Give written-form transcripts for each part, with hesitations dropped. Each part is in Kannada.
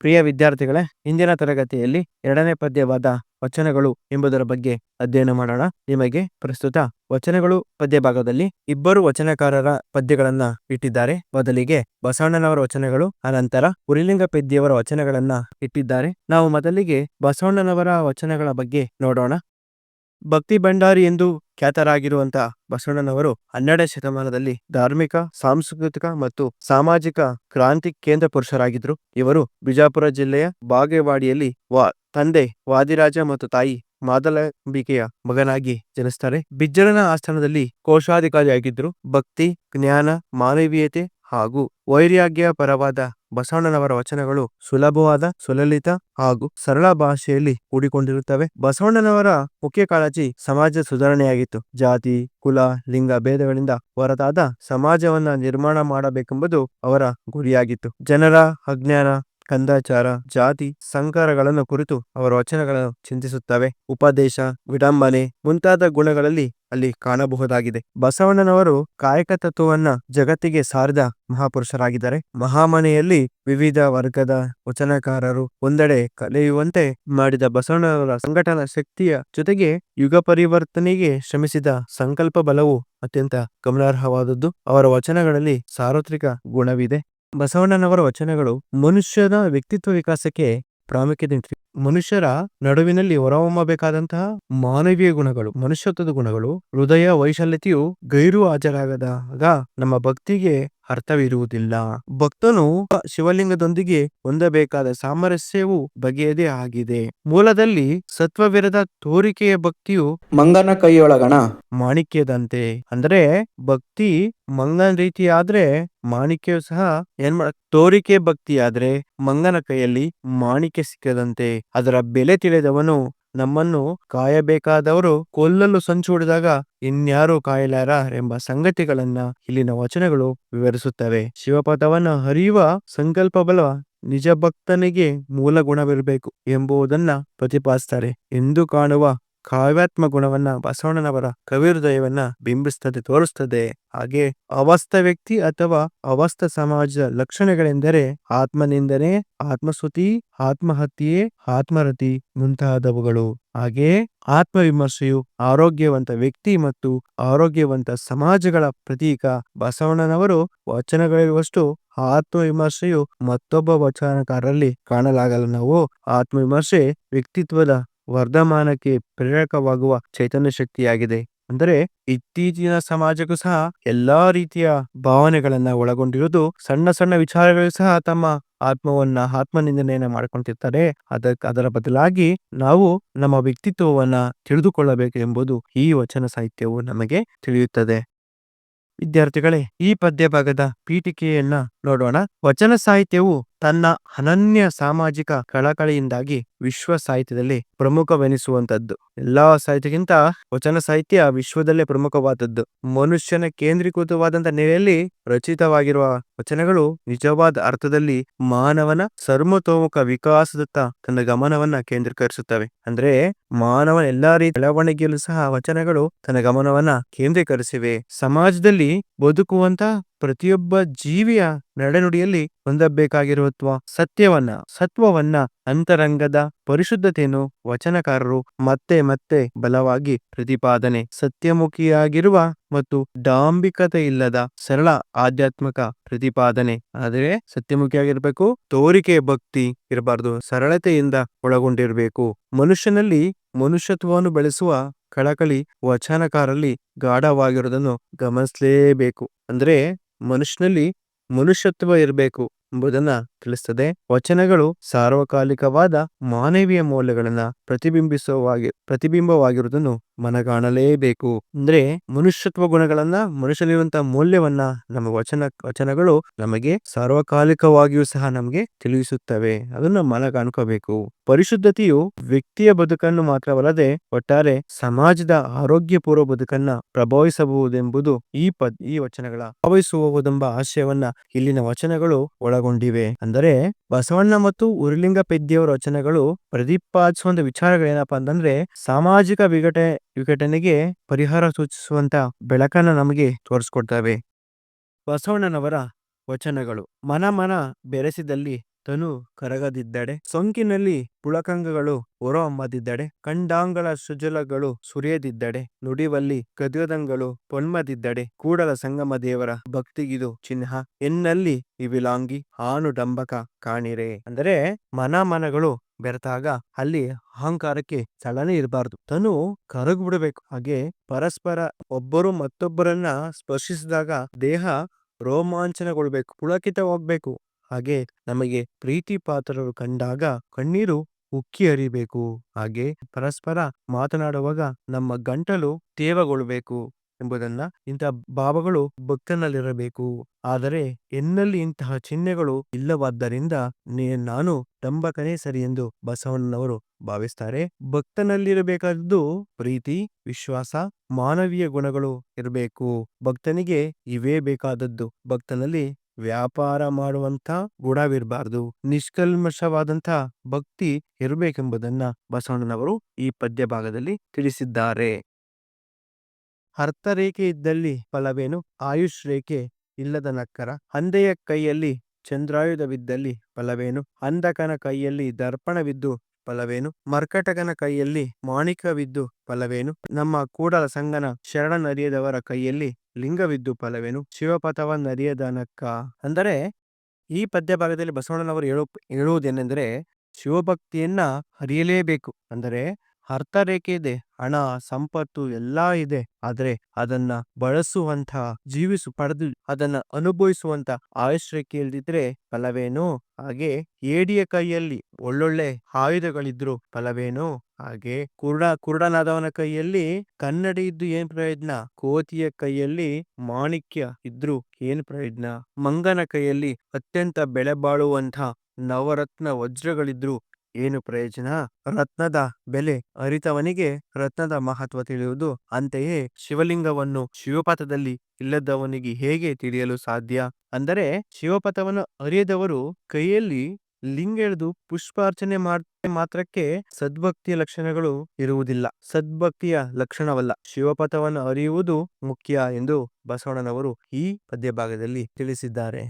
ಪ್ರಿಯ ವಿದ್ಯಾರ್ಥಿಗಳೇ, ಇಂದಿನ ತರಗತಿಯಲ್ಲಿ 2ನೇ ಪದ್ಯವಾದ ವಚನಗಳು ಎಂಬುದರ ಬಗ್ಗೆ ಅಧ್ಯಯನ ಮಾಡೋಣ. ನಿಮಗೆ ಪ್ರಸ್ತುತ ವಚನಗಳು ಪದ್ಯ ಭಾಗದಲ್ಲಿ ಇಬ್ಬರು ವಚನಕಾರರ ಪದ್ಯಗಳನ್ನ ಇಟ್ಟಿದ್ದಾರೆ. ಮೊದಲಿಗೆ ಬಸವಣ್ಣನವರ ವಚನಗಳು, ಅನಂತರ ಉರಿಲಿಂಗ ಪೆದ್ದಿಯವರ ವಚನಗಳನ್ನ ಇಟ್ಟಿದ್ದಾರೆ. ನಾವು ಮೊದಲಿಗೆ ಬಸವಣ್ಣನವರ ವಚನಗಳ ಬಗ್ಗೆ ನೋಡೋಣ. ಭಕ್ತಿ ಭಂಡಾರಿ ಎಂದು ಖ್ಯಾತರಾಗಿರುವಂತಹ ಬಸವಣ್ಣನವರು 12ನೇ ಶತಮಾನದಲ್ಲಿ ಧಾರ್ಮಿಕ, ಸಾಂಸ್ಕೃತಿಕ ಮತ್ತು ಸಾಮಾಜಿಕ ಕ್ರಾಂತಿ ಕೇಂದ್ರ ಪುರುಷರಾಗಿದ್ರು. ಇವರು ಬಿಜಾಪುರ ಜಿಲ್ಲೆಯ ಬಾಗೇವಾಡಿಯಲ್ಲಿ ತಂದೆ ವಾದಿರಾಜ ಮತ್ತು ತಾಯಿ ಮಾದಲಾಂಬಿಕೆಯ ಮಗನಾಗಿ ಜನಿಸ್ತಾರೆ. ಬಿಜ್ಜಳನ ಆಸ್ಥಾನದಲ್ಲಿ ಕೋಶಾಧಿಕಾರಿಯಾಗಿದ್ರು. ಭಕ್ತಿ, ಜ್ಞಾನ, ಮಾನವೀಯತೆ ಹಾಗೂ ವೈರಾಗ್ಯ ಪರವಾದ ಬಸವಣ್ಣನವರ ವಚನಗಳು ಸುಲಭವಾದ, ಸುಲಲಿತ ಹಾಗೂ ಸರಳ ಭಾಷೆಯಲ್ಲಿ ಕೂಡಿಕೊಂಡಿರುತ್ತವೆ. ಬಸವಣ್ಣನವರ ಮುಖ್ಯ ಕಾಳಜಿ ಸಮಾಜ ಸುಧಾರಣೆಯಾಗಿತ್ತು. ಜಾತಿ, ಕುಲ, ಲಿಂಗ ಭೇದಗಳಿಂದ ಹೊರತಾದ ಸಮಾಜವನ್ನ ನಿರ್ಮಾಣ ಮಾಡಬೇಕೆಂಬುದು ಅವರ ಗುರಿಯಾಗಿತ್ತು. ಜನರ ಅಜ್ಞಾನ, ಕಂದಾಚಾರ, ಜಾತಿ ಸಂಕರಗಳನ್ನು ಕುರಿತು ಅವರ ವಚನಗಳನ್ನು ಚಿಂತಿಸುತ್ತವೆ. ಉಪದೇಶ, ವಿಡಂಬನೆ ಮುಂತಾದ ಗುಣಗಳಲ್ಲಿ ಅಲ್ಲಿ ಕಾಣಬಹುದಾಗಿದೆ. ಬಸವಣ್ಣನವರು ಕಾಯಕ ತತ್ವವನ್ನ ಜಗತ್ತಿಗೆ ಸಾರಿದ ಮಹಾಪುರುಷರಾಗಿದ್ದಾರೆ. ಮಹಾಮನೆಯಲ್ಲಿ ವಿವಿಧ ವರ್ಗದ ವಚನಕಾರರು ಒಂದೆಡೆ ಕಲಿಯುವಂತೆ ಮಾಡಿದ ಬಸವಣ್ಣನವರ ಸಂಘಟನಾ ಶಕ್ತಿಯ ಜೊತೆಗೆ ಯುಗ ಪರಿವರ್ತನೆಗೆ ಶ್ರಮಿಸಿದ ಸಂಕಲ್ಪ ಬಲವು ಅತ್ಯಂತ ಗಮನಾರ್ಹವಾದದ್ದು. ಅವರ ವಚನಗಳಲ್ಲಿ ಸಾರ್ವತ್ರಿಕ ಗುಣವಿದೆ. ಬಸವಣ್ಣನವರ ವಚನಗಳು ಮನುಷ್ಯನ ವ್ಯಕ್ತಿತ್ವ ವಿಕಾಸಕ್ಕೆ ಪ್ರಾಮುಖ್ಯತೆ ನೀಡುತ್ತವೆ. ಮನುಷ್ಯರ ನಡುವಿನಲ್ಲಿ ಹೊರಹೊಮ್ಮಬೇಕಾದಂತಹ ಮಾನವೀಯ ಗುಣಗಳು, ಮನುಷ್ಯತ್ವದ ಗುಣಗಳು, ಹೃದಯ ವೈಶಾಲ್ಯತೆಯು ಗೈರು ಹಾಜರಾಗದಾಗ ನಮ್ಮ ಭಕ್ತಿಗೆ ಅರ್ಥವಿರುವುದಿಲ್ಲ. ಭಕ್ತನು ಶಿವಲಿಂಗದೊಂದಿಗೆ ಹೊಂದಬೇಕಾದ ಸಾಮರಸ್ಯವು ಬಗೆಯದೇ ಆಗಿದೆ. ಮೂಲದಲ್ಲಿ ಸತ್ವವಿರದ ತೋರಿಕೆಯ ಭಕ್ತಿಯು ಮಂಗನ ಕೈಯೊಳಗಣ ಮಾಣಿಕ್ಯದಂತೆ. ಅಂದ್ರೆ ಭಕ್ತಿ ಮಂಗನ ರೀತಿ ಆದ್ರೆ ಮಾಣಿಕ್ಯ ಸಹ ತೋರಿಕೆ ಭಕ್ತಿ ಆದ್ರೆ ಮಂಗನ ಕೈಯಲ್ಲಿ ಮಾಣಿಕ್ಯ ಸಿಕ್ಕದಂತೆ. ಅದರ ಬೆಲೆ ತಿಳಿದವನು ನಮ್ಮನ್ನು ಕಾಯಬೇಕಾದವರು ಕೊಲ್ಲಲು ಸಂಚು ಹೊಡೆದಾಗ ಇನ್ಯಾರು ಕಾಯಲಾರ ಎಂಬ ಸಂಗತಿಗಳನ್ನ ಇಲ್ಲಿನ ವಚನಗಳು ವಿವರಿಸುತ್ತವೆ. ಶಿವಪಥವನ್ನ ಹರಿಯುವ ಸಂಕಲ್ಪ ಬಲ ನಿಜ ಭಕ್ತನಿಗೆ ಮೂಲ ಗುಣವಿರಬೇಕು ಎಂಬುದನ್ನ ಪ್ರತಿಪಾದಿಸ್ತಾರೆ. ಎಂದು ಕಾಣುವ ಕಾವ್ಯಾತ್ಮ ಗುಣವನ್ನ ಬಸವಣ್ಣನವರ ಕವಿಹೃದಯವನ್ನ ಬಿಂಬಿಸ್ತದೆ, ತೋರಿಸ್ತದೆ. ಹಾಗೆ ಅವಸ್ಥ ವ್ಯಕ್ತಿ ಅಥವಾ ಅವಸ್ಥ ಸಮಾಜದ ಲಕ್ಷಣಗಳೆಂದರೆ ಆತ್ಮನಿಂದನೆ, ಆತ್ಮಸ್ತುತಿ, ಆತ್ಮಹತ್ಯೆ, ಆತ್ಮರತಿ ಮುಂತಾದವುಗಳು. ಹಾಗೆ ಆತ್ಮವಿಮರ್ಶೆಯು ಆರೋಗ್ಯವಂತ ವ್ಯಕ್ತಿ ಮತ್ತು ಆರೋಗ್ಯವಂತ ಸಮಾಜಗಳ ಪ್ರತೀಕ. ಬಸವಣ್ಣನವರು ವಚನಗಳಿರುವಷ್ಟು ಆತ್ಮವಿಮರ್ಶೆಯು ಮತ್ತೊಬ್ಬ ವಚನಕಾರರಲ್ಲಿ ಕಾಣಲಾಗಲ್ಲ. ನಾವು ಆತ್ಮವಿಮರ್ಶೆ ವ್ಯಕ್ತಿತ್ವದ ವರ್ಧಮಾನಕ್ಕೆ ಪ್ರೇರಕವಾಗುವ ಚೈತನ್ಯ ಶಕ್ತಿಯಾಗಿದೆ. ಅಂದರೆ ಇತ್ತೀಚಿನ ಸಮಾಜಕ್ಕೂ ಸಹ ಎಲ್ಲಾ ರೀತಿಯ ಭಾವನೆಗಳನ್ನ ಒಳಗೊಂಡಿರುವುದು. ಸಣ್ಣ ಸಣ್ಣ ವಿಚಾರಗಳು ಸಹ ತಮ್ಮ ಆತ್ಮನಿಂದನೆಯನ್ನ ಮಾಡ್ಕೊಂತಿರ್ತಾರೆ. ಅದರ ಬದಲಾಗಿ ನಾವು ನಮ್ಮ ವ್ಯಕ್ತಿತ್ವವನ್ನ ತಿಳಿದುಕೊಳ್ಳಬೇಕು ಎಂಬುದು ಈ ವಚನ ಸಾಹಿತ್ಯವು ನಮಗೆ ತಿಳಿಯುತ್ತದೆ. ವಿದ್ಯಾರ್ಥಿಗಳೇ, ಈ ಪದ್ಯ ಭಾಗದ ಪೀಠಿಕೆಯನ್ನ ನೋಡೋಣ. ವಚನ ಸಾಹಿತ್ಯವು ತನ್ನ ಅನನ್ಯ ಸಾಮಾಜಿಕ ಕಳಕಳಿಯಿಂದಾಗಿ ವಿಶ್ವ ಸಾಹಿತ್ಯದಲ್ಲಿ ಪ್ರಮುಖವೆನಿಸುವಂತದ್ದು. ಎಲ್ಲಾ ಸಾಹಿತ್ಯಕ್ಕಿಂತ ವಚನ ಸಾಹಿತ್ಯ ವಿಶ್ವದಲ್ಲೇ ಪ್ರಮುಖವಾದದ್ದು. ಮನುಷ್ಯನ ಕೇಂದ್ರೀಕೃತವಾದಂತ ನೆಲೆಯಲ್ಲಿ ರಚಿತವಾಗಿರುವ ವಚನಗಳು ನಿಜವಾದ ಅರ್ಥದಲ್ಲಿ ಮಾನವನ ಸರ್ವತೋಮುಖ ವಿಕಾಸದತ್ತ ತನ್ನ ಗಮನವನ್ನ ಕೇಂದ್ರೀಕರಿಸುತ್ತವೆ. ಅಂದ್ರೆ ಮಾನವನ ಎಲ್ಲಾ ರೀತಿಯ ಬೆಳವಣಿಗೆಯಲ್ಲೂ ಸಹ ವಚನಗಳು ತನ್ನ ಗಮನವನ್ನ ಕೇಂದ್ರೀಕರಿಸಿವೆ. ಸಮಾಜದಲ್ಲಿ ಬದುಕುವಂತ ಪ್ರತಿಯೊಬ್ಬ ಜೀವಿಯ ನಡೆನುಡಿಯಲ್ಲಿ ಹೊಂದಬೇಕಾಗಿರುವ ಸತ್ವವನ್ನ, ಅಂತರಂಗದ ಪರಿಶುದ್ಧತೆಯನ್ನು ವಚನಕಾರರು ಮತ್ತೆ ಮತ್ತೆ ಬಲವಾಗಿ ಪ್ರತಿಪಾದನೆ. ಸತ್ಯಮುಖಿಯಾಗಿರುವ ಮತ್ತು ಡಾಂಬಿಕತೆ ಇಲ್ಲದ ಸರಳ ಆಧ್ಯಾತ್ಮಿಕ ಪ್ರತಿಪಾದನೆ. ಆದರೆ ಸತ್ಯಮುಖಿಯಾಗಿರ್ಬೇಕು, ತೋರಿಕೆ ಭಕ್ತಿ ಇರಬಾರ್ದು, ಸರಳತೆಯಿಂದ ಒಳಗೊಂಡಿರಬೇಕು. ಮನುಷ್ಯನಲ್ಲಿ ಮನುಷ್ಯತ್ವವನ್ನು ಬೆಳೆಸುವ ಕಳಕಳಿ ವಚನಕಾರಲ್ಲಿ ಗಾಢವಾಗಿರುವುದನ್ನು ಗಮನಿಸಲೇಬೇಕು. ಅಂದ್ರೆ ಮನುಷ್ಯನಲ್ಲಿ ಮನುಷ್ಯತ್ವ ಇರಬೇಕು ಎಂಬುದನ್ನ ತಿಳಿಸ್ತದೆ. ವಚನಗಳು ಸಾರ್ವಕಾಲಿಕವಾದ ಮಾನವೀಯ ಮೌಲ್ಯಗಳನ್ನ ಪ್ರತಿಬಿಂಬವಾಗಿರುವುದನ್ನು ಮನಗಾಣಲೇಬೇಕು. ಅಂದ್ರೆ ಮನುಷ್ಯತ್ವ ಗುಣಗಳನ್ನ, ಮನುಷ್ಯನಿರುವಂತಹ ಮೌಲ್ಯವನ್ನ ನಮ್ಮ ವಚನಗಳು ನಮಗೆ ಸಾರ್ವಕಾಲಿಕವಾಗಿಯೂ ಸಹ ನಮಗೆ ತಿಳಿಸುತ್ತವೆ. ಅದನ್ನ ಮನಗಾಣ್ಕೋಬೇಕು. ಪರಿಶುದ್ಧತೆಯು ವ್ಯಕ್ತಿಯ ಬದುಕನ್ನು ಮಾತ್ರವಲ್ಲದೆ ಒಟ್ಟಾರೆ ಸಮಾಜದ ಆರೋಗ್ಯಪೂರ್ವ ಬದುಕನ್ನ ಪ್ರಭಾವಿಸಬಹುದೆಂಬುದು ಈ ವಚನಗಳ ಪ್ರಭಾವಿಸುವುದೆಂಬ ಆಶಯವನ್ನ ಇಲ್ಲಿನ ವಚನಗಳು ಒಳಗೊಂಡಿವೆ. ಅಂದರೆ ಬಸವಣ್ಣ ಮತ್ತು ಉರಿಲಿಂಗ ಪೆದ್ದಿಯವರ ವಚನಗಳು ಪ್ರತಿಪಾದಿಸುವಂತ ವಿಚಾರಗಳೇನಪ್ಪಾ ಅಂತಂದ್ರೆ ಸಾಮಾಜಿಕ ವಿಘಟನೆಗೆ ಪರಿಹಾರ ಸೂಚಿಸುವಂತ ಬೆಳಕನ್ನ ನಮಗೆ ತೋರಿಸ್ಕೊಡ್ತವೆ. ಬಸವಣ್ಣನವರ ವಚನಗಳು ಮನ ಬೆರೆಸಿದಲ್ಲಿ ತನು ಕರಗದಿದ್ದಡೆ, ಸೊಂಕಿನಲ್ಲಿ ಪುಳಕಂಗಗಳು ಹೊರಹೊಮ್ಮದಿದ್ದಡೆ, ಕಂಡಾಂಗಳ ಸುಜಲಗಳು ಸುರಿಯದಿದ್ದಡೆ, ನುಡಿವಲ್ಲಿ ಗದ್ಗದಂಗಳು ಪೊನ್ಮದಿದ್ದಡೆ, ಕೂಡಲ ಸಂಗಮ ದೇವರ ಭಕ್ತಿಗಿದು ಚಿಹ್ನ, ಎನ್ನಲ್ಲಿ ಇವಿಲಾಂಗಿ ಆನು ಡಂಬಕ ಕಾಣಿರೆ. ಅಂದರೆ ಮನಗಳು ಬೆರೆತಾಗ ಅಲ್ಲಿ ಅಹಂಕಾರಕ್ಕೆ ಚಲನೆ ಇರಬಾರ್ದು, ತನು ಕರಗ್ಬಿಡ್ಬೇಕು. ಹಾಗೆ ಪರಸ್ಪರ ಒಬ್ಬರು ಮತ್ತೊಬ್ಬರನ್ನ ಸ್ಪರ್ಶಿಸಿದಾಗ ದೇಹ ರೋಮಾಂಚನಗೊಳ್ಬೇಕು, ಪುಳಕಿತ ಹೋಗ್ಬೇಕು. ಹಾಗೆ ನಮಗೆ ಪ್ರೀತಿ ಪಾತ್ರರು ಕಂಡಾಗ ಕಣ್ಣೀರು ಉಕ್ಕಿ ಹರಿಬೇಕು. ಹಾಗೆ ಪರಸ್ಪರ ಮಾತನಾಡುವಾಗ ನಮ್ಮ ಗಂಟಲು ತೇವಗೊಳ್ಬೇಕು ಎಂಬುದನ್ನ, ಇಂತಹ ಭಾವಗಳು ಭಕ್ತನಲ್ಲಿರಬೇಕು. ಆದರೆ ಎನ್ನಲ್ಲಿ ಇಂತಹ ಚಿಹ್ನೆಗಳು ಇಲ್ಲವಾದ್ದರಿಂದ ನಾನು ಡಂಬಕನೇ ಸರಿ ಎಂದು ಬಸವಣ್ಣನವರು ಭಾವಿಸ್ತಾರೆ. ಭಕ್ತನಲ್ಲಿರಬೇಕಾದದ್ದು ಪ್ರೀತಿ, ವಿಶ್ವಾಸ, ಮಾನವೀಯ ಗುಣಗಳು ಇರಬೇಕು. ಭಕ್ತನಿಗೆ ಇವೇ ಬೇಕಾದದ್ದು. ಭಕ್ತನಲ್ಲಿ ವ್ಯಾಪಾರ ಮಾಡುವಂತ ಗುಣವಿರಬಾರ್ದು, ನಿಷ್ಕಲ್ಮಶವಾದಂತ ಭಕ್ತಿ ಇರಬೇಕೆಂಬುದನ್ನ ಬಸವಣ್ಣನವರು ಈ ಪದ್ಯ ಭಾಗದಲ್ಲಿ ತಿಳಿಸಿದ್ದಾರೆ. ಅರ್ಥರೇಖೆ ಇದ್ದಲ್ಲಿ ಫಲವೇನು, ಆಯುಷ್ ರೇಖೆ ಇಲ್ಲದ ನಕ್ಕರ, ಹಂದೆಯ ಕೈಯಲ್ಲಿ ಚಂದ್ರಾಯುಧವಿದ್ದಲ್ಲಿ ಫಲವೇನು, ಅಂಧಕನ ಕೈಯಲ್ಲಿ ದರ್ಪಣವಿದ್ದು ಫಲವೇನು, ಮರ್ಕಟಕನ ಕೈಯಲ್ಲಿ ಮಾಣಿಕವಿದ್ದು ಫಲವೇನು, ನಮ್ಮ ಕೂಡಲ ಸಂಗನ ಶರಣನರಿಯದವರ ಕೈಯಲ್ಲಿ ಲಿಂಗವಿದ್ದು ಫಲವೇನು, ಶಿವಪಥವನ್ನರಿಯದನಕ್ಕ. ಅಂದರೆ ಈ ಪದ್ಯ ಭಾಗದಲ್ಲಿ ಬಸವಣ್ಣನವರು ಹೇಳುವುದೇನೆಂದರೆ, ಶಿವಭಕ್ತಿಯನ್ನ ಅರಿಯಲೇಬೇಕು. ಅಂದರೆ ಅರ್ಥರೇಖೆ ಇದೆ, ಹಣ ಸಂಪತ್ತು ಎಲ್ಲಾ ಇದೆ, ಆದ್ರೆ ಅದನ್ನ ಬಳಸುವಂತ ಪಡೆದು ಅದನ್ನ ಅನುಭವಿಸುವಂತ ಆಯುಷ್ ರೇಖೆ ಇಲ್ದಿದ್ರೆ ಫಲವೇನು. ಹಾಗೆ ಏಡಿಯ ಕೈಯಲ್ಲಿ ಒಳ್ಳೊಳ್ಳೆ ಆಯುಧಗಳಿದ್ರು ಫಲವೇನು. ಹಾಗೆ ಕುರುಡನಾದವನ ಕೈಯಲ್ಲಿ ಕನ್ನಡಿ ಇದ್ದು ಏನ್ ಪ್ರಯೋಜನ, ಕೋತಿಯ ಕೈಯಲ್ಲಿ ಮಾಣಿಕ್ಯ ಇದ್ರು ಏನ್ ಪ್ರಯೋಜನ, ಮಂಗನ ಕೈಯಲ್ಲಿ ಅತ್ಯಂತ ಬೆಲೆ ಬಾಳುವಂತ ನವರತ್ನ ವಜ್ರಗಳಿದ್ರು ಏನು ಪ್ರಯೋಜನ. ರತ್ನದ ಬೆಲೆ ಅರಿತವನಿಗೆ ರತ್ನದ ಮಹತ್ವ ತಿಳಿಯುವುದು. ಅಂತೆಯೇ ಶಿವಲಿಂಗವನ್ನು ಶಿವಪಥದಲ್ಲಿ ಇಲ್ಲದವನಿಗೆ ಹೇಗೆ ತಿಳಿಯಲು ಸಾಧ್ಯ. ಅಂದರೆ ಶಿವಪಥವನ್ನು ಅರಿಯದವರು ಕೈಯಲ್ಲಿ ಲಿಂಗ ಎಳೆದು ಪುಷ್ಪಾರ್ಚನೆ ಮಾತ್ರಕ್ಕೆ ಸದ್ಭಕ್ತಿಯ ಲಕ್ಷಣಗಳು ಇರುವುದಿಲ್ಲ, ಸದ್ಭಕ್ತಿಯ ಲಕ್ಷಣವಲ್ಲ. ಶಿವಪಥವನ್ನು ಅರಿಯುವುದು ಮುಖ್ಯ ಎಂದು ಬಸವಣ್ಣನವರು ಈ ಪದ್ಯ ಭಾಗದಲ್ಲಿ ತಿಳಿಸಿದ್ದಾರೆ.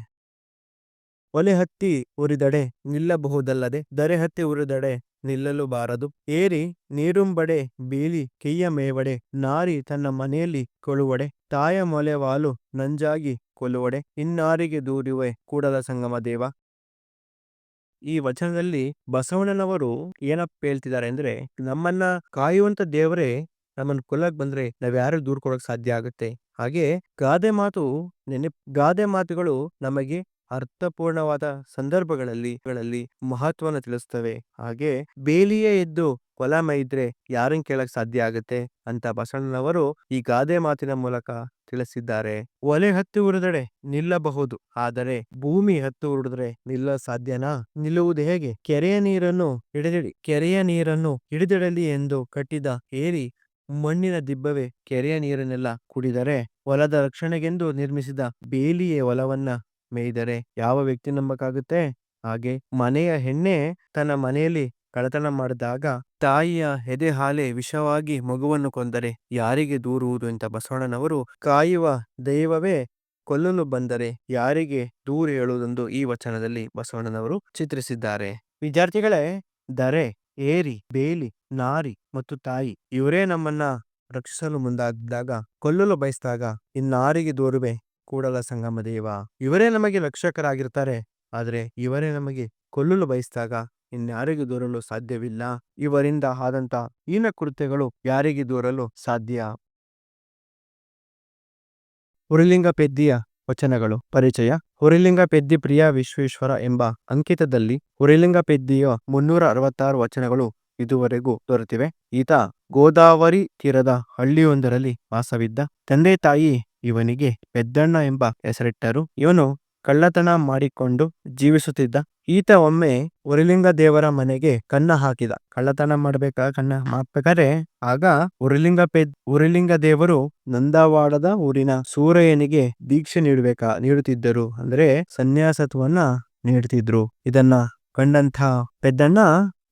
ಒಲೆ ಹತ್ತಿ ಉರಿದಡೆ ನಿಲ್ಲಬಹುದಲ್ಲದೆ, ದರೆ ಹತ್ತಿ ಉರಿದಡೆ ನಿಲ್ಲಲು ಬಾರದು, ಏರಿ ನೀರುಂಬಡೆ ಬೀಳಿ ಕೆಯ್ಯ ಮೇವಡೆ, ನಾರಿ ತನ್ನ ಮನೆಯಲ್ಲಿ ಕೊಳುವಡೆ, ತಾಯ ಮೊಲೆವಾಲು ನಂಜಾಗಿ ಕೊಲ್ಲುವಡೆ, ಇನ್ನಾರಿಗೆ ದೂರಿವೆ ಕೂಡಲ ಸಂಗಮ ದೇವ. ಈ ವಚನದಲ್ಲಿ ಬಸವಣ್ಣನವರು ಏನಪ್ಪ ಹೇಳ್ತಿದ್ದಾರೆ ಅಂದ್ರೆ, ನಮ್ಮನ್ನ ಕಾಯುವಂತ ದೇವರೇ ನಮ್ಮನ್ನ ಕೊಲ್ಲಕ್ ಬಂದ್ರೆ ನಾವ್ಯಾರು ದೂರ ಕೊಡಕ್ ಸಾಧ್ಯ ಆಗುತ್ತೆ. ಹಾಗೆ ಗಾದೆ ಮಾತುಗಳು ನಮಗೆ ಅರ್ಥಪೂರ್ಣವಾದ ಸಂದರ್ಭಗಳಲ್ಲಿ ಮಹತ್ವನ ತಿಳಿಸ್ತವೆ. ಹಾಗೆ ಬೇಲಿಯೇ ಎದ್ದು ಹೊಲ ಮೈದ್ರೆ ಯಾರನ್ ಕೇಳಕ್ ಸಾಧ್ಯ ಆಗುತ್ತೆ ಅಂತ ಬಸವಣ್ಣನವರು ಈ ಗಾದೆ ಮಾತಿನ ಮೂಲಕ ತಿಳಿಸಿದ್ದಾರೆ. ಒಲೆ ಹತ್ತಿ ಉರಿದಡೆ ನಿಲ್ಲಬಹುದು, ಆದರೆ ಭೂಮಿ ಹತ್ತಿ ಉರಿದ್ರೆ ನಿಲ್ಲ ಸಾಧ್ಯನಾ? ನಿಲ್ಲುವುದು ಹೇಗೆ? ಕೆರೆಯ ನೀರನ್ನು ಹಿಡಿದಿಡಲಿ ಎಂದು ಕಟ್ಟಿದ ಏರಿ ಮಣ್ಣಿನ ದಿಬ್ಬವೇ ಕೆರೆಯ ನೀರನ್ನೆಲ್ಲ ಕುಡಿದರೆ, ಹೊಲದ ರಕ್ಷಣೆಗೆಂದು ನಿರ್ಮಿಸಿದ ಬೇಲಿಯೇ ಹೊಲವನ್ನ ಮೇಯ್ದರೆ ಯಾವ ವ್ಯಕ್ತಿ ನಂಬಕ್ಕಾಗುತ್ತೆ? ಹಾಗೆ ಮನೆಯ ಹೆಣ್ಣೆ ತನ್ನ ಮನೆಯಲ್ಲಿ ಕಳ್ಳತನ ಮಾಡಿದಾಗ ತಾಯಿಯ ಎದೆ ಹಾಲೆ ವಿಷವಾಗಿ ಮಗುವನ್ನು ಕೊಂದರೆ ಯಾರಿಗೆ ದೂರುವುದು ಅಂತ ಬಸವಣ್ಣನವರು ಕಾಯುವ ದೈವವೇ ಕೊಲ್ಲಲು ಬಂದರೆ ಯಾರಿಗೆ ದೂರು ಹೇಳುವುದೆಂದು ಈ ವಚನದಲ್ಲಿ ಬಸವಣ್ಣನವರು ಚಿತ್ರಿಸಿದ್ದಾರೆ. ವಿದ್ಯಾರ್ಥಿಗಳೇ, ದರೆ, ಏರಿ, ಬೇಲಿ, ನಾರಿ ಮತ್ತು ತಾಯಿ ಇವರೇ ನಮ್ಮನ್ನ ರಕ್ಷಿಸಲು ಮುಂದಾದಾಗ, ಕೊಲ್ಲಲು ಬಯಸಿದಾಗ ಇನ್ನಾರಿಗೆ ದೂರುವೆ ಕೂಡಲ ಸಂಗಮ ದೇವ. ಇವರೇ ನಮಗೆ ರಕ್ಷಕರಾಗಿರ್ತಾರೆ, ಆದ್ರೆ ಇವರೇ ನಮಗೆ ಕೊಲ್ಲಲು ಬಯಸಿದಾಗ ಇನ್ಯಾರಿಗೆ ದೂರಲು ಸಾಧ್ಯವಿಲ್ಲ. ಇವರಿಂದ ಆದಂತ ಹೀನ ಕೃತ್ಯಗಳು ಯಾರಿಗೆ ದೂರಲು ಸಾಧ್ಯ. ಹುರಿಲಿಂಗ ಪೆದ್ದಿಯ ವಚನಗಳು. ಪರಿಚಯ. ಹುರಿಲಿಂಗ ಪೆದ್ದಿ ಪ್ರಿಯ ವಿಶ್ವೇಶ್ವರ ಎಂಬ ಅಂಕಿತದಲ್ಲಿ ಹುರಿಲಿಂಗ ಪೆದ್ದಿಯ 366 ವಚನಗಳು ಇದುವರೆಗೂ ದೊರೆತಿವೆ. ಈತ ಗೋದಾವರಿ ತೀರದ ಹಳ್ಳಿಯೊಂದರಲ್ಲಿ ವಾಸವಿದ್ದ. ತಂದೆ ತಾಯಿ ಇವನಿಗೆ ಪೆದ್ದಣ್ಣ ಎಂಬ ಹೆಸರಿಟ್ಟರು. ಇವನು ಕಳ್ಳತನ ಮಾಡಿಕೊಂಡು ಜೀವಿಸುತ್ತಿದ್ದ. ಈತ ಒಮ್ಮೆ ಹುರಿಲಿಂಗ ದೇವರ ಮನೆಗೆ ಕನ್ನ ಹಾಕಿದ. ಕಳ್ಳತನ ಮಾಡ್ಬೇಕಾದ್ರೆ ಆಗ ಹುರಿಲಿಂಗ ದೇವರು ನಂದವಾಡದ ಊರಿನ ಸೂರಯ್ಯನಿಗೆ ದೀಕ್ಷೆ ನೀಡುತ್ತಿದ್ದರು. ಅಂದ್ರೆ ಸನ್ಯಾಸತ್ವನ್ನ ನೀಡುತ್ತಿದ್ರು. ಇದನ್ನ ಕಂಡಂಥ ಪೆದ್ದಣ್ಣ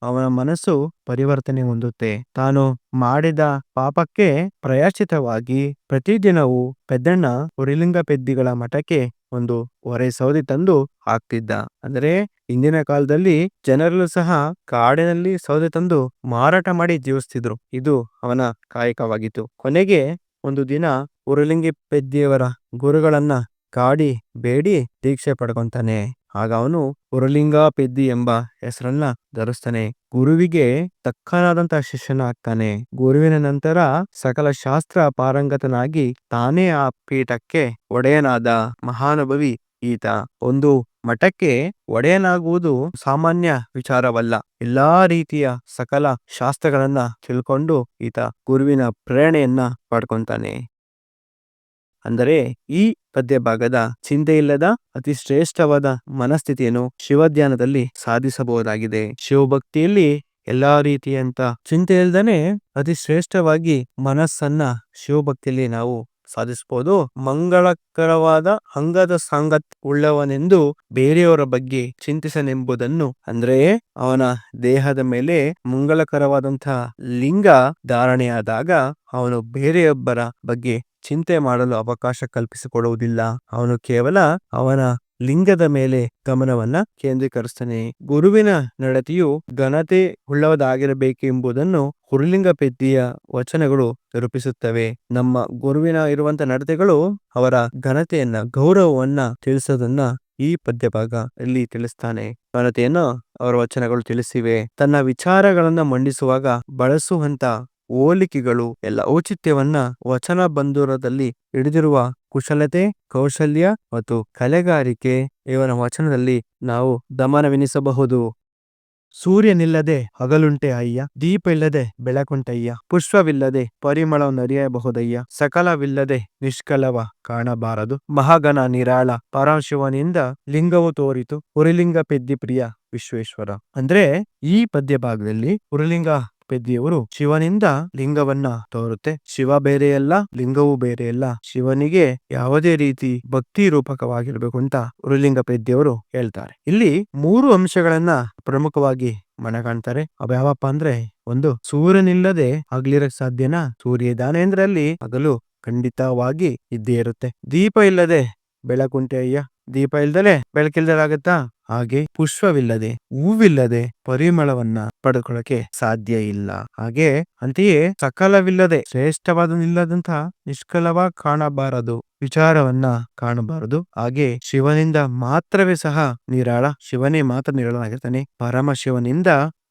ಅವನ ಮನಸ್ಸು ಪರಿವರ್ತನೆ ಹೊಂದುತ್ತೆ. ತಾನು ಮಾಡಿದ ಪಾಪಕ್ಕೆ ಪ್ರಾಯಶ್ಚಿತ್ತವಾಗಿ ಪ್ರತಿದಿನವೂ ಪೆದ್ದಣ್ಣ ಹುರಿಲಿಂಗ ಪೆದ್ದಿಗಳ ಮಠಕ್ಕೆ ಒಂದು ಹೊರೆ ಸೌದೆ ತಂದು ಹಾಕ್ತಿದ್ದ. ಅಂದರೆ ಇಂದಿನ ಕಾಲದಲ್ಲಿ ಜನರಲ್ಲೂ ಸಹ ಕಾಡಿನಲ್ಲಿ ಸೌದೆ ತಂದು ಮಾರಾಟ ಮಾಡಿ ಜೀವಿಸ್ತಿದ್ರು. ಇದು ಅವನ ಕಾಯಕವಾಗಿತ್ತು. ಕೊನೆಗೆ ಒಂದು ದಿನ ಉರುಲಿಂಗಿ ಪೆದ್ದಿಯವರ ಗುರುಗಳನ್ನ ಕಾಡಿ ಬೇಡಿ ದೀಕ್ಷೆ ಪಡ್ಕೊಂತಾನೆ. ಆಗ ಅವನು ಉರುಲಿಂಗ ಪೆದ್ದಿ ಎಂಬ ಹೆಸರನ್ನ ಧರಿಸ್ತಾನೆ. ಗುರುವಿಗೆ ತಕ್ಕನಾದಂತಹ ಶಿಷ್ಯನ ಆಗ್ತಾನೆ. ಗುರುವಿನ ನಂತರ ಸಕಲ ಶಾಸ್ತ್ರ ಪಾರಂಗತನಾಗಿ ತಾನೇ ಆ ಪೀಠಕ್ಕೆ ಒಡೆಯನಾದ ಮಹಾನುಭವಿ ಈತ. ಒಂದು ಮಠಕ್ಕೆ ಒಡೆಯನಾಗುವುದು ಸಾಮಾನ್ಯ ವಿಚಾರವಲ್ಲ. ಎಲ್ಲಾ ರೀತಿಯ ಸಕಲ ಶಾಸ್ತ್ರಗಳನ್ನ ತಿಳ್ಕೊಂಡು ಈತ ಗುರುವಿನ ಪ್ರೇರಣೆಯನ್ನ ಪಡ್ಕೊಂತಾನೆ. ಅಂದರೆ ಈ ಪದ್ಯ ಭಾಗದ ಚಿಂತೆ ಇಲ್ಲದ ಅತಿ ಶ್ರೇಷ್ಠವಾದ ಮನಸ್ಥಿತಿಯನ್ನು ಶಿವಧ್ಯಾನದಲ್ಲಿ ಸಾಧಿಸಬಹುದಾಗಿದೆ. ಶಿವಭಕ್ತಿಯಲ್ಲಿ ಎಲ್ಲಾ ರೀತಿಯಂತ ಚಿಂತೆ ಇಲ್ದನೆ ಅತಿ ಶ್ರೇಷ್ಠವಾಗಿ ಮನಸ್ಸನ್ನ ಶಿವಭಕ್ತಿಯಲ್ಲಿ ನಾವು ಸಾಧಿಸಬಹುದು. ಮಂಗಳಕರವಾದ ಅಂಗದ ಸಾಂಗತ್ಯ ಉಳ್ಳವನೆಂದು ಬೇರೆಯವರ ಬಗ್ಗೆ ಚಿಂತಿಸನೆಂಬುದನ್ನು, ಅಂದ್ರೆ ಅವನ ದೇಹದ ಮೇಲೆ ಮಂಗಳಕರವಾದಂತಹ ಲಿಂಗ ಧಾರಣೆಯಾದಾಗ ಅವನು ಬೇರೆಯೊಬ್ಬರ ಬಗ್ಗೆ ಚಿಂತೆ ಮಾಡಲು ಅವಕಾಶ ಕಲ್ಪಿಸಿಕೊಡುವುದಿಲ್ಲ. ಅವನು ಕೇವಲ ಅವನ ಲಿಂಗದ ಮೇಲೆ ಗಮನವನ್ನ ಕೇಂದ್ರೀಕರಿಸ್ತಾನೆ. ಗುರುವಿನ ನಡತೆಯು ಘನತೆ ಉಳ್ಳವದಾಗಿರಬೇಕೆಂಬುದನ್ನು ಉರುಲಿಂಗ ಪೆದ್ದಿಯ ವಚನಗಳು ನಿರೂಪಿಸುತ್ತವೆ. ನಮ್ಮ ಗುರುವಿನ ಇರುವಂತ ನಡತೆಗಳು ಅವರ ಘನತೆಯನ್ನ, ಗೌರವವನ್ನ ತಿಳಿಸೋದನ್ನ ಈ ಪದ್ಯ ಭಾಗ ಇಲ್ಲಿ ತಿಳಿಸ್ತಾನೆ. ಘನತೆಯನ್ನು ಅವರ ವಚನಗಳು ತಿಳಿಸಿವೆ. ತನ್ನ ವಿಚಾರಗಳನ್ನ ಮಂಡಿಸುವಾಗ ಬಳಸುವಂತ ಹೋಲಿಕೆಗಳು ಎಲ್ಲ ಔಚಿತ್ಯವನ್ನ ವಚನ ಬಂಧುರದಲ್ಲಿ ಹಿಡಿದಿರುವ ಕುಶಲತೆ, ಕೌಶಲ್ಯ ಮತ್ತು ಕಲೆಗಾರಿಕೆ ಇವನ ವಚನದಲ್ಲಿ ನಾವು ಗಮನವೆನಿಸಬಹುದು. ಸೂರ್ಯನಿಲ್ಲದೆ ಹಗಲುಂಟೆ ಅಯ್ಯ, ದೀಪ ಇಲ್ಲದೆ ಬೆಳಕುಂಟಯ್ಯ, ಪುಷ್ಪವಿಲ್ಲದೆ ಪರಿಮಳವನ್ನರಿಯಬಹುದಯ್ಯ, ಸಕಲವಿಲ್ಲದೆ ನಿಷ್ಕಲವ ಕಾಣಬಾರದು, ಮಹಾಗಣ ನಿರಾಳ ಪರಶಿವನಿಂದ ಲಿಂಗವು ತೋರಿತು, ಉರುಲಿಂಗ ಪೆದ್ದಿ ಪ್ರಿಯ ವಿಶ್ವೇಶ್ವರ. ಅಂದ್ರೆ ಈ ಪದ್ಯ ಭಾಗದಲ್ಲಿ ಉರುಲಿಂಗ ಪೆದ್ದಿಯವರು ಶಿವನಿಂದ ಲಿಂಗವನ್ನ ತೋರುತ್ತೆ. ಶಿವ ಬೇರೆಯಲ್ಲ, ಲಿಂಗವೂ ಬೇರೆಯಲ್ಲ. ಶಿವನಿಗೆ ಯಾವುದೇ ರೀತಿ ಭಕ್ತಿ ರೂಪಕವಾಗಿರ್ಬೇಕು ಅಂತ ಉರುಲಿಂಗ ಪೆದ್ದಿಯವರು ಹೇಳ್ತಾರೆ. ಇಲ್ಲಿ 3 ಅಂಶಗಳನ್ನ ಪ್ರಮುಖವಾಗಿ ಮನಗಾಣ್ತಾರೆ. ಅವ ಯಾವಪ್ಪ ಅಂದ್ರೆ, ಒಂದು, ಸೂರ್ಯನಿಲ್ಲದೆ ಹಗಲಿರಕ್ ಸಾಧ್ಯನಾ? ಸೂರ್ಯ ಇದ್ದಾನೆ ಅಂದ್ರೆ ಅಲ್ಲಿ ಹಗಲು ಖಂಡಿತವಾಗಿ ಇದ್ದೇ ಇರುತ್ತೆ. ದೀಪ ಇಲ್ಲದೆ ಬೆಳಕುಂಟೆ ಅಯ್ಯ, ದೀಪ ಇಲ್ದಲೆ ಬೆಳಕಿಲ್ದಲಾಗತ್ತಾ? ಹಾಗೆ ಪುಷ್ಪವಿಲ್ಲದೆ, ಹೂವಿಲ್ಲದೆ ಪರಿಮಳವನ್ನ ಪಡ್ಕೊಳ್ಳಕ್ಕೆ ಸಾಧ್ಯ ಇಲ್ಲ. ಹಾಗೆ ಅಂತೆಯೇ ಸಕಲವಿಲ್ಲದೆ, ಶ್ರೇಷ್ಠವಾದನಿಲ್ಲದಂತಹ ನಿಷ್ಕಲವ ಕಾಣಬಾರದು, ವಿಚಾರವನ್ನ ಕಾಣಬಾರದು. ಹಾಗೆ ಶಿವನಿಂದ ಮಾತ್ರವೇ ಸಹ ನಿರಾಳ, ಶಿವನೇ ಮಾತ್ರ ನಿರಾಳನಾಗಿರ್ತಾನೆ. ಪರಮಶಿವನಿಂದ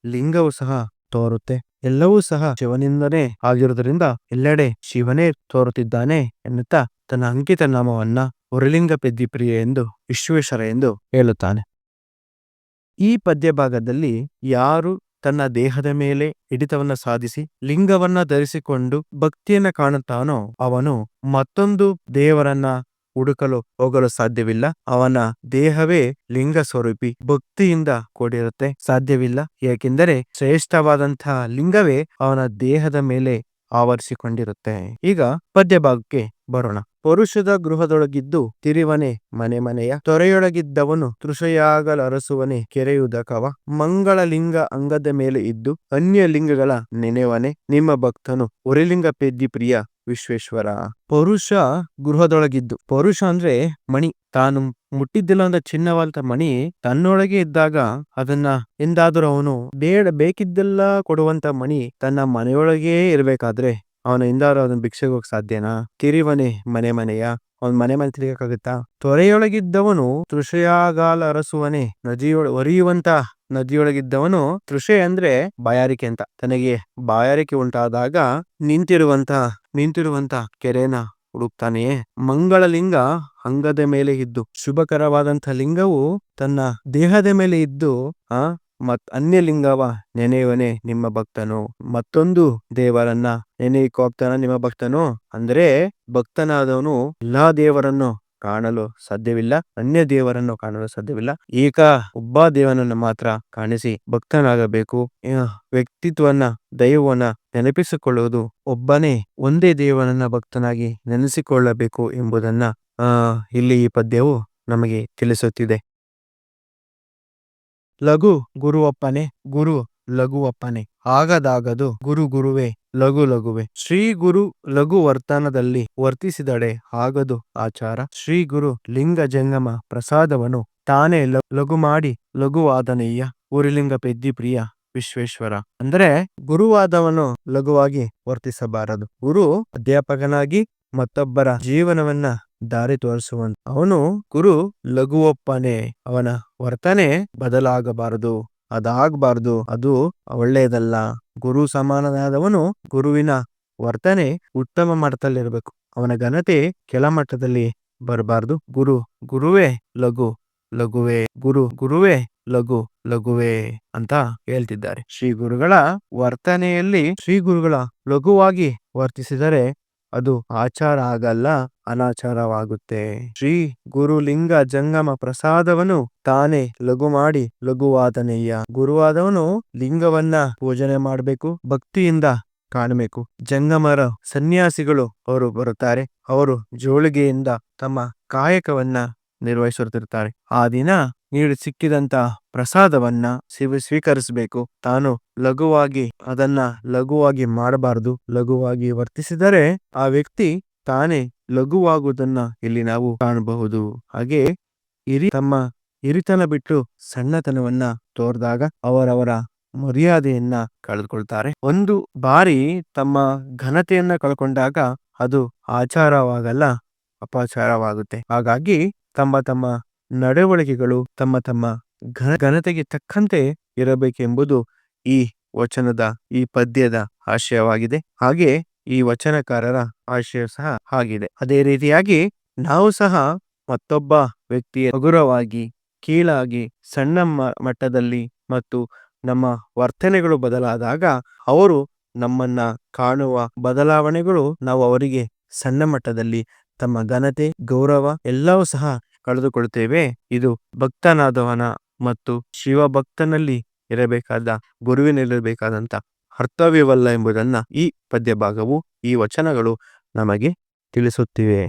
ಲಿಂಗವು ಸಹ ತೋರುತ್ತೆ. ಎಲ್ಲವೂ ಸಹ ಶಿವನಿಂದನೇ ಆಗಿರುವುದರಿಂದ ಎಲ್ಲೆಡೆ ಶಿವನೇ ತೋರುತ್ತಿದ್ದಾನೆ ಎನ್ನುತ್ತಾ ತನ್ನ ಅಂಕಿತ ನಾಮವನ್ನ ಉರುಲಿಂಗ ಪೆದ್ದಿ ಪ್ರಿಯ ಎಂದು, ವಿಶ್ವೇಶ್ವರ ಎಂದು ಹೇಳುತ್ತಾನೆ. ಈ ಪದ್ಯ ಭಾಗದಲ್ಲಿ ಯಾರು ತನ್ನ ದೇಹದ ಮೇಲೆ ಹಿಡಿತವನ್ನ ಸಾಧಿಸಿ ಲಿಂಗವನ್ನ ಧರಿಸಿಕೊಂಡು ಭಕ್ತಿಯನ್ನ ಕಾಣುತ್ತಾನೋ ಅವನು ಮತ್ತೊಂದು ದೇವರನ್ನ ಹುಡುಕಲು ಹೋಗಲು ಸಾಧ್ಯವಿಲ್ಲ. ಅವನ ದೇಹವೇ ಲಿಂಗ ಸ್ವರೂಪಿ, ಭಕ್ತಿಯಿಂದ ಕೂಡಿರುತ್ತೆ. ಸಾಧ್ಯವಿಲ್ಲ. ಏಕೆಂದರೆ ಶ್ರೇಷ್ಠವಾದಂತಹ ಲಿಂಗವೇ ಅವನ ದೇಹದ ಮೇಲೆ ಆವರಿಸಿಕೊಂಡಿರುತ್ತೆ. ಈಗ ಪದ್ಯ ಭಾಗಕ್ಕೆ ಬರೋಣ. ಪರುಷದ ಗೃಹದೊಳಗಿದ್ದು ತಿರಿವನೆ ಮನೆ ಮನೆಯ, ತೊರೆಯೊಳಗಿದ್ದವನು ತೃಷೆಯಾಗಲರಸುವನೆ ಕೆರೆಯುದಕವ, ಮಂಗಳ ಲಿಂಗ ಅಂಗದ ಮೇಲೆ ಇದ್ದು ಅನ್ಯ ಲಿಂಗಗಳ ನೆನೆವನೆ, ನಿಮ್ಮ ಭಕ್ತನು ಉರುಲಿಂಗ ಪೆದ್ದಿ ಪ್ರಿಯ ವಿಶ್ವೇಶ್ವರ. ಪರುಷ ಗೃಹದೊಳಗಿದ್ದು, ಪರುಷ ಅಂದ್ರೆ ಮಣಿ. ತಾನು ಮುಟ್ಟಿದ್ದಿಲ್ಲ ಅಂದ ಚಿನ್ನವಾದ ಮಣಿ ತನ್ನೊಳಗೆ ಇದ್ದಾಗ ಅದನ್ನ ಎಂದಾದರೂ ಅವನು ಬೇಕಿದ್ದೆಲ್ಲ ಕೊಡುವಂತ ಮಣಿ ತನ್ನ ಮನೆಯೊಳಗೇ ಇರ್ಬೇಕಾದ್ರೆ ಅವನ ಎಂದಾದ್ರೂ ಅದನ್ನ ಭಿಕ್ಷೆಗೆ ಹೋಗಕ್ ಸಾಧ್ಯನಾ? ತಿರಿವನೆ ಮನೆ ಮನೆಯ, ಅವನ್ ಮನೆ ಮನೆ ತಿರುಗಕ್ಕಾಗತ್ತಾ? ತೊರೆಯೊಳಗಿದ್ದವನು ತೃಷೆಯಾಗಾಲ ಅರಸುವನೆ, ಒರಿಯುವಂತ ನದಿಯೊಳಗಿದ್ದವನು, ತೃಷೆ ಅಂದ್ರೆ ಬಾಯಾರಿಕೆ ಅಂತ. ತನಗೆ ಬಾಯಾರಿಕೆ ಉಂಟಾದಾಗ ನಿಂತಿರುವಂತ ಕೆರೆನ ಹುಡುಕ್ತಾನೆಯೇ. ಮಂಗಳ ಲಿಂಗ ಅಂಗದ ಮೇಲೆ ಇದ್ದು, ಶುಭಕರವಾದಂಥ ಲಿಂಗವು ತನ್ನ ದೇಹದ ಮೇಲೆ ಇದ್ದು ಅನ್ಯ ಲಿಂಗವ ನೆನೆಯವನೇ ನಿಮ್ಮ ಭಕ್ತನು. ಮತ್ತೊಂದು ದೇವರನ್ನ ನೆನೆಯಕ್ಕೆ ಹೋಗ್ತಾನ ನಿಮ್ಮ ಭಕ್ತನು. ಅಂದ್ರೆ ಭಕ್ತನಾದವನು ಎಲ್ಲಾ ದೇವರನ್ನು ಕಾಣಲು ಸಾಧ್ಯವಿಲ್ಲ, ಅನ್ಯ ದೇವರನ್ನು ಕಾಣಲು ಸಾಧ್ಯವಿಲ್ಲ. ಒಬ್ಬ ದೇವನನ್ನು ಮಾತ್ರ ಕಾಣಿಸಿ ಭಕ್ತನಾಗಬೇಕು. ವ್ಯಕ್ತಿತ್ವನ, ದೈವವನ್ನ ನೆನಪಿಸಿಕೊಳ್ಳುವುದು ಒಬ್ಬನೇ ಒಂದೇ ದೇವನನ್ನ ಭಕ್ತನಾಗಿ ನೆನೆಸಿಕೊಳ್ಳಬೇಕು ಎಂಬುದನ್ನ ಇಲ್ಲಿ ಈ ಪದ್ಯವು ನಮಗೆ ತಿಳಿಸುತ್ತಿದೆ. ಲಘು ಗುರುವಪ್ಪನೆ, ಗುರು ಲಘುವಪ್ಪನೆ, ಆಗದಾಗದು ಗುರು ಗುರುವೆ ಲಘು ಲಘುವೆ. ಶ್ರೀ ಗುರು ಲಘು ವರ್ತನದಲ್ಲಿ ವರ್ತಿಸಿದಡೆ ಆಗದು ಆಚಾರ, ಶ್ರೀ ಗುರು ಲಿಂಗ ಜಂಗಮ ಪ್ರಸಾದವನು ತಾನೇ ಲಘು ಮಾಡಿ ಲಘುವಾದನಯ್ಯ ಊರಿಲಿಂಗ ಪೆದ್ದಿ ಪ್ರಿಯ ವಿಶ್ವೇಶ್ವರ. ಅಂದರೆ ಗುರುವಾದವನು ಲಘುವಾಗಿ ವರ್ತಿಸಬಾರದು. ಗುರು ಅಧ್ಯಾಪಕನಾಗಿ ಮತ್ತೊಬ್ಬರ ಜೀವನವನ್ನ ದಾರಿ ತೋರಿಸುವಂತ ಅವನು ಗುರು ಲಘುವಪ್ಪನೆ. ಅವನ ವರ್ತನೆ ಬದಲಾಗಬಾರದು, ಅದಾಗಬಾರದು, ಅದು ಒಳ್ಳೆಯದಲ್ಲ. ಗುರು ಸಮಾನನಾದವನು ಗುರುವಿನ ವರ್ತನೆ ಉತ್ತಮ ಮಟ್ಟದಲ್ಲಿರಬೇಕು, ಅವನ ಘನತೆ ಕೆಳಮಟ್ಟದಲ್ಲಿ ಬರಬಾರದು. ಗುರುವೇ ಲಘು ಲಘುವೇ, ಗುರುವೇ ಲಘು ಲಘುವೇ ಅಂತ ಹೇಳ್ತಿದ್ದಾರೆ. ಶ್ರೀ ಗುರುಗಳ ವರ್ತನೆಯಲ್ಲಿ ಶ್ರೀ ಗುರುಗಳ ಲಘುವಾಗಿ ವರ್ತಿಸಿದರೆ ಅದು ಆಚಾರ ಆಗಲ್ಲ, ಅನಾಚಾರವಾಗುತ್ತೆ. ಶ್ರೀ ಗುರುಲಿಂಗ ಜಂಗಮ ಪ್ರಸಾದವನು ತಾನೇ ಲಘು ಮಾಡಿ ಲಘುವಾದನಯ್ಯ. ಗುರುವಾದವನು ಲಿಂಗವನ್ನ ಪೂಜನೆ ಮಾಡಬೇಕು, ಭಕ್ತಿಯಿಂದ ಕಾಣಬೇಕು. ಜಂಗಮರ ಸನ್ಯಾಸಿಗಳು ಅವರು ಬರುತ್ತಾರೆ, ಅವರು ಜೋಳಿಗೆಯಿಂದ ತಮ್ಮ ಕಾಯಕವನ್ನ ನಿರ್ವಹಿಸುತ್ತಿರ್ತಾರೆ. ಆ ದಿನ ಸಿಕ್ಕಿದಂತ ಪ್ರಸಾದವನ್ನ ಸ್ವೀಕರಿಸಬೇಕು. ತಾನು ಲಘುವಾಗಿ ಅದನ್ನ ಲಘುವಾಗಿ ಮಾಡಬಾರದು. ಲಘುವಾಗಿ ವರ್ತಿಸಿದರೆ ಆ ವ್ಯಕ್ತಿ ತಾನೇ ಲಘುವಾಗುವುದನ್ನ ಇಲ್ಲಿ ನಾವು ಕಾಣಬಹುದು. ಹಾಗೆ ತಮ್ಮ ಹಿರಿತನ ಬಿಟ್ಟು ಸಣ್ಣತನವನ್ನ ತೋರಿದಾಗ ಅವರವರ ಮರ್ಯಾದೆಯನ್ನ ಕಳೆದುಕೊಳ್ತಾರೆ. ಒಂದು ಬಾರಿ ತಮ್ಮ ಘನತೆಯನ್ನ ಕಳ್ಕೊಂಡಾಗ ಅದು ಆಚಾರವಾಗಲ್ಲ, ಅಪಚಾರವಾಗುತ್ತೆ. ಹಾಗಾಗಿ ತಮ್ಮ ನಡವಳಿಕೆಗಳು ತಮ್ಮ ಘನತೆಗೆ ತಕ್ಕಂತೆ ಇರಬೇಕೆಂಬುದು ಈ ವಚನದ ಈ ಪದ್ಯದ ಆಶಯವಾಗಿದೆ. ಹಾಗೆ ಈ ವಚನಕಾರರ ಆಶಯ ಸಹ ಆಗಿದೆ. ಅದೇ ರೀತಿಯಾಗಿ ನಾವು ಸಹ ಮತ್ತೊಬ್ಬ ವ್ಯಕ್ತಿಯ ಹಗುರವಾಗಿ, ಕೀಳಾಗಿ, ಸಣ್ಣ ಮಟ್ಟದಲ್ಲಿ ಮತ್ತು ನಮ್ಮ ವರ್ತನೆಗಳು ಬದಲಾದಾಗ ಅವರು ನಮ್ಮನ್ನ ಕಾಣುವ ಬದಲಾವಣೆಗಳು ನಾವು ಅವರಿಗೆ ಸಣ್ಣ ಮಟ್ಟದಲ್ಲಿ ತಮ್ಮ ಘನತೆ, ಗೌರವ ಎಲ್ಲವೂ ಸಹ ಕಳೆದುಕೊಳ್ತೇವೆ. ಇದು ಭಕ್ತನಾದವನ ಮತ್ತು ಶಿವಭಕ್ತನಲ್ಲಿ ಇರಬೇಕಾದ, ಗುರುವಿನಲ್ಲಿರಬೇಕಾದಂತ ಕರ್ತವ್ಯವಲ್ಲ ಎಂಬುದನ್ನ ಈ ಪದ್ಯ ಭಾಗವು, ಈ ವಚನಗಳು ನಮಗೆ ತಿಳಿಸುತ್ತಿವೆ.